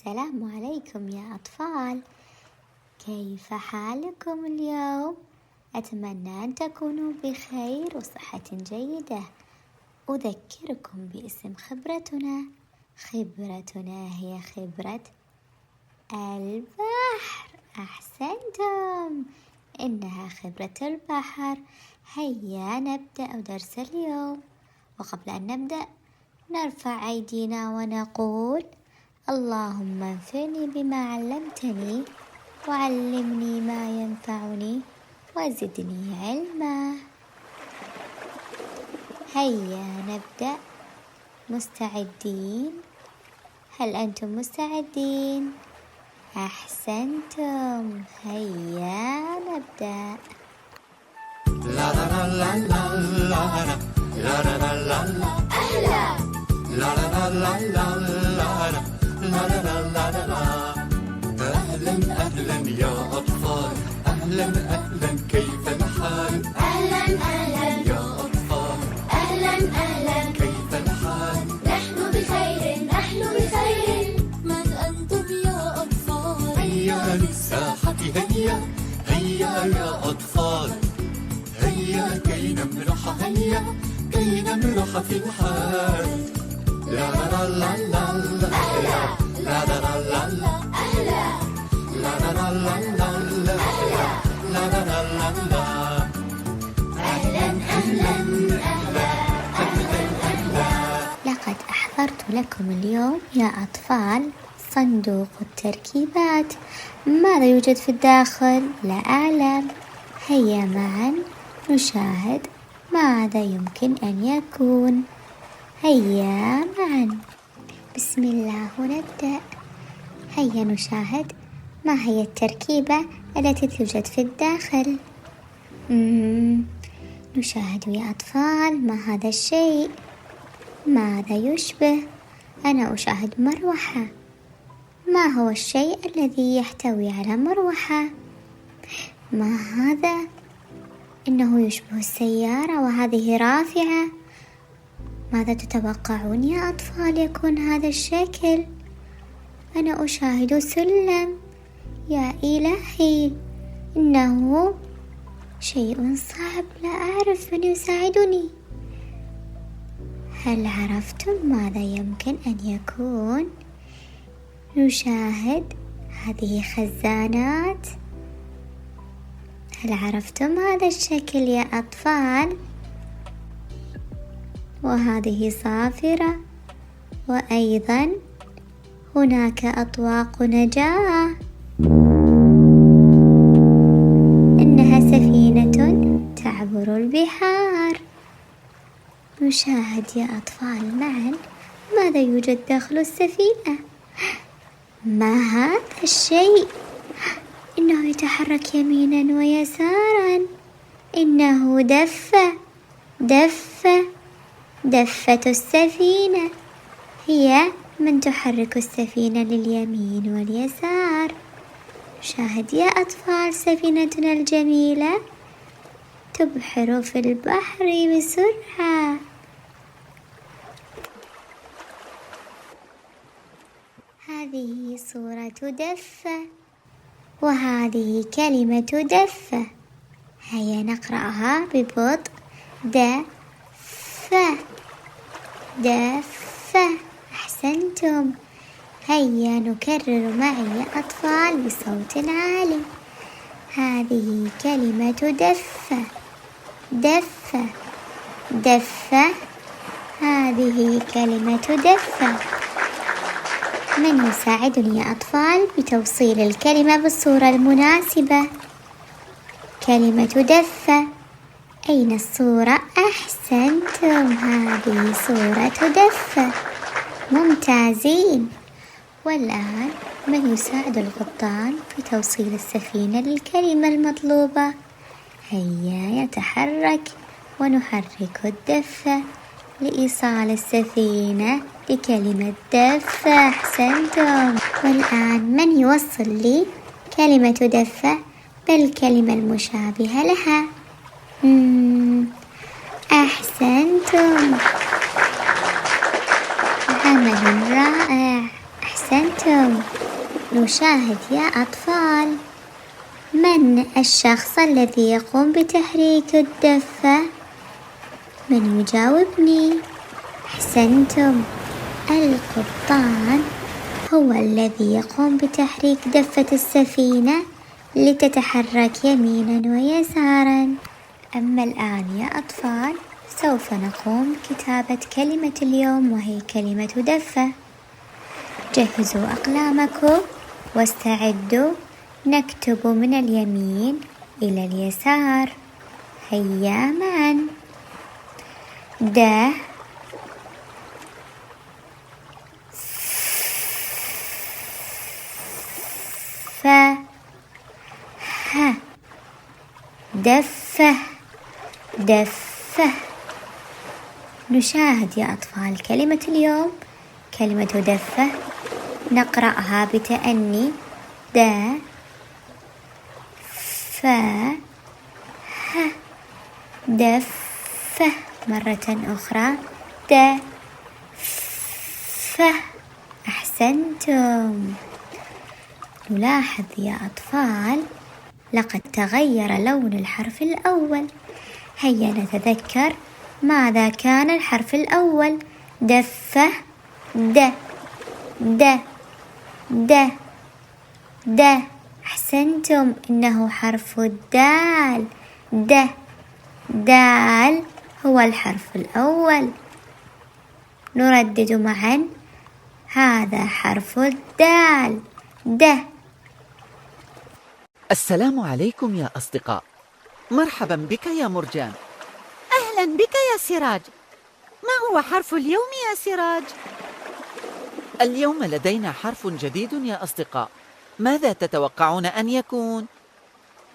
السلام عليكم يا أطفال، كيف حالكم اليوم؟ أتمنى أن تكونوا بخير وصحة جيدة. أذكركم باسم خبرتنا هي خبرة البحر. أحسنتم، إنها خبرة البحر. هيا نبدأ درس اليوم، وقبل أن نبدأ نرفع أيدينا ونقول: اللهم انفعني بما علمتني وعلمني ما ينفعني وزدني علما. هيا نبدأ. مستعدين؟ هل أنتم مستعدين؟ أحسنتم، هيا نبدأ. لا لا لا لا لا لا لا لا لا لا أهلا لا لا لا لا لا لا لا لا لا. أهلا أهلا يا أطفال، أهلا أهلا كيف الحال؟ أهلا أهلا يا أطفال، أهلا أهلا كيف الحال؟ نحن بخير نحن بخير. من أنتم يا أطفال؟ هيا للساحة هيا هيا يا أطفال، هيا كي نمرح هيا كي نمرح في الحال. لا لا لا لا لا لا لا لا لا لا أهلا لا لا لا لا لا لا لا لا لا. أهلا أهلا لقد أحضرت لكم اليوم يا أطفال صندوق التركيبات. ماذا يوجد في الداخل؟ لا أعلم. هيا معا نشاهد ماذا يمكن أن يكون. هيا معا، بسم الله نبدأ. هيا نشاهد ما هي التركيبة التي توجد في الداخل. نشاهد يا أطفال ما هذا الشيء، ماذا يشبه؟ أنا أشاهد مروحة. ما هو الشيء الذي يحتوي على مروحة؟ ما هذا؟ إنه يشبه السيارة، وهذه رافعة. ماذا تتوقعون يا أطفال يكون هذا الشكل؟ أنا أشاهد سلم. يا إلهي، إنه شيء صعب، لا أعرف من يساعدني. هل عرفتم ماذا يمكن أن يكون؟ نشاهد هذه خزانات. هل عرفتم هذا الشكل يا أطفال؟ وهذه صافرة، وأيضا هناك أطواق نجاة. إنها سفينة تعبر البحار. نشاهد يا أطفال معا ماذا يوجد داخل السفينة. ما هذا الشيء؟ إنه يتحرك يمينا ويسارا. إنه دفة السفينة، هي من تحرك السفينة لليمين واليسار. شاهد يا أطفال سفينتنا الجميلة تبحر في البحر بسرعة. هذه صورة دفة، وهذه كلمة دفة. هيا نقرأها ببطء. دفة. أحسنتم. هيا نكرر معي يا أطفال بصوت عالي. هذه كلمة دفة. هذه كلمة دفة. من يساعدني يا أطفال بتوصيل الكلمة بالصورة المناسبة؟ كلمة دفة، أين الصورة؟ أحسنتم، هذه صورة دفة. ممتازين. والآن من يساعد القبطان في توصيل السفينة للكلمة المطلوبة؟ هيا يتحرك ونحرك الدفة لإيصال السفينة لكلمة دفة. أحسنتم. والآن من يوصل لي كلمة دفة بالكلمة المشابهة لها؟ أحسنتم، عمل رائع. أحسنتم. نشاهد يا أطفال، من الشخص الذي يقوم بتحريك الدفة؟ من يجاوبني؟ أحسنتم، القبطان هو الذي يقوم بتحريك دفة السفينة لتتحرك يمينا ويسارا. أما الآن يا أطفال، سوف نقوم بكتابة كلمة اليوم، وهي كلمة دفة. جهزوا أقلامكم واستعدوا، نكتب من اليمين إلى اليسار. هيا معا. د ف ه دفة دفة. نشاهد يا أطفال كلمة اليوم، كلمة دفة، نقرأها بتأني. د ف ه دفة. مرة أخرى، د ف. أحسنتم. نلاحظ يا أطفال، لقد تغير لون الحرف الأول. هيا نتذكر ماذا كان الحرف الأول. دفة، د د د د. أحسنتم، إنه حرف الدال. د دال هو الحرف الأول. نردد معا، هذا حرف الدال. د. السلام عليكم يا أصدقاء. مرحبا بك يا مرجان. أهلا بك يا سراج. ما هو حرف اليوم يا سراج؟ اليوم لدينا حرف جديد يا أصدقاء. ماذا تتوقعون أن يكون؟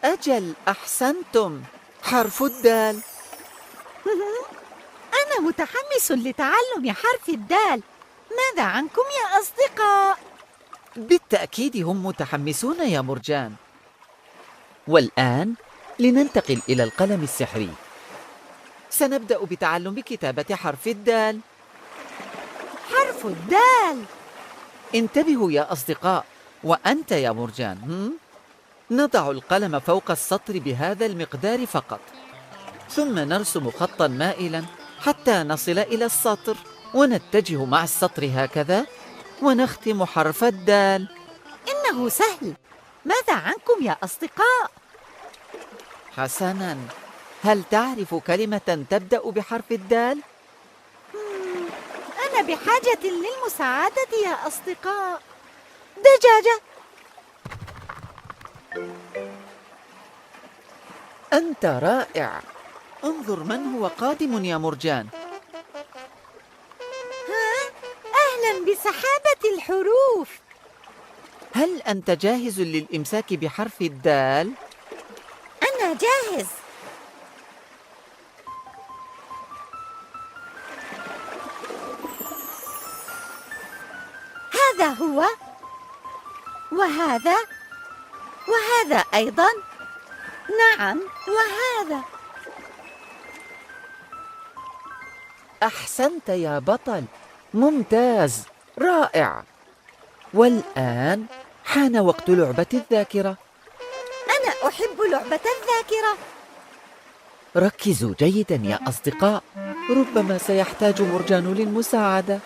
أجل، أحسنتم، حرف الدال. أنا متحمس لتعلم حرف الدال. ماذا عنكم يا أصدقاء؟ بالتأكيد هم متحمسون يا مرجان. والآن لننتقل إلى القلم السحري. سنبدأ بتعلم كتابة حرف الدال. حرف الدال. انتبهوا يا أصدقاء، وأنت يا مرجان، نضع القلم فوق السطر بهذا المقدار فقط، ثم نرسم خطا مائلا حتى نصل إلى السطر، ونتجه مع السطر هكذا، ونختم حرف الدال. إنه سهل. ماذا عنكم يا أصدقاء؟ حسناً، هل تعرف كلمة تبدأ بحرف الدال؟ أنا بحاجة للمساعدة يا أصدقاء. دجاجة. أنت رائع. انظر من هو قادم يا مرجان. أهلا بسحابة الحروف. هل أنت جاهز للإمساك بحرف الدال؟ أنا جاهز. هذا هو، وهذا، وهذا أيضا. نعم، وهذا. أحسنت يا بطل، ممتاز، رائع. والآن حان وقت لعبة الذاكرة. أنا أحب لعبة الذاكرة. ركزوا جيدا يا أصدقاء، ربما سيحتاج مرجان للمساعدة.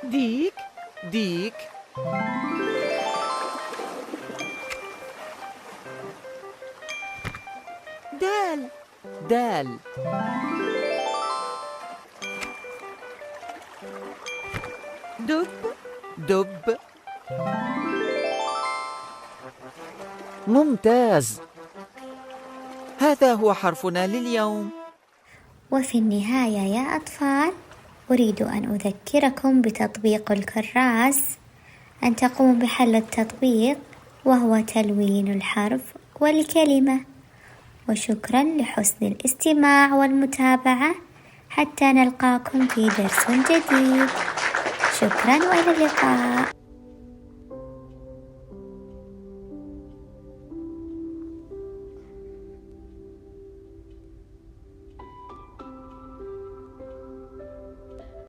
ديك ديك. دال دال. دب دب. ممتاز، هذا هو حرفنا لليوم. وفي النهاية يا أطفال، أريد أن أذكركم بتطبيق الكراس، أن تقوموا بحل التطبيق، وهو تلوين الحرف والكلمة، وشكرا لحسن الاستماع والمتابعة، حتى نلقاكم في درس جديد. شكرا وإلى اللقاء.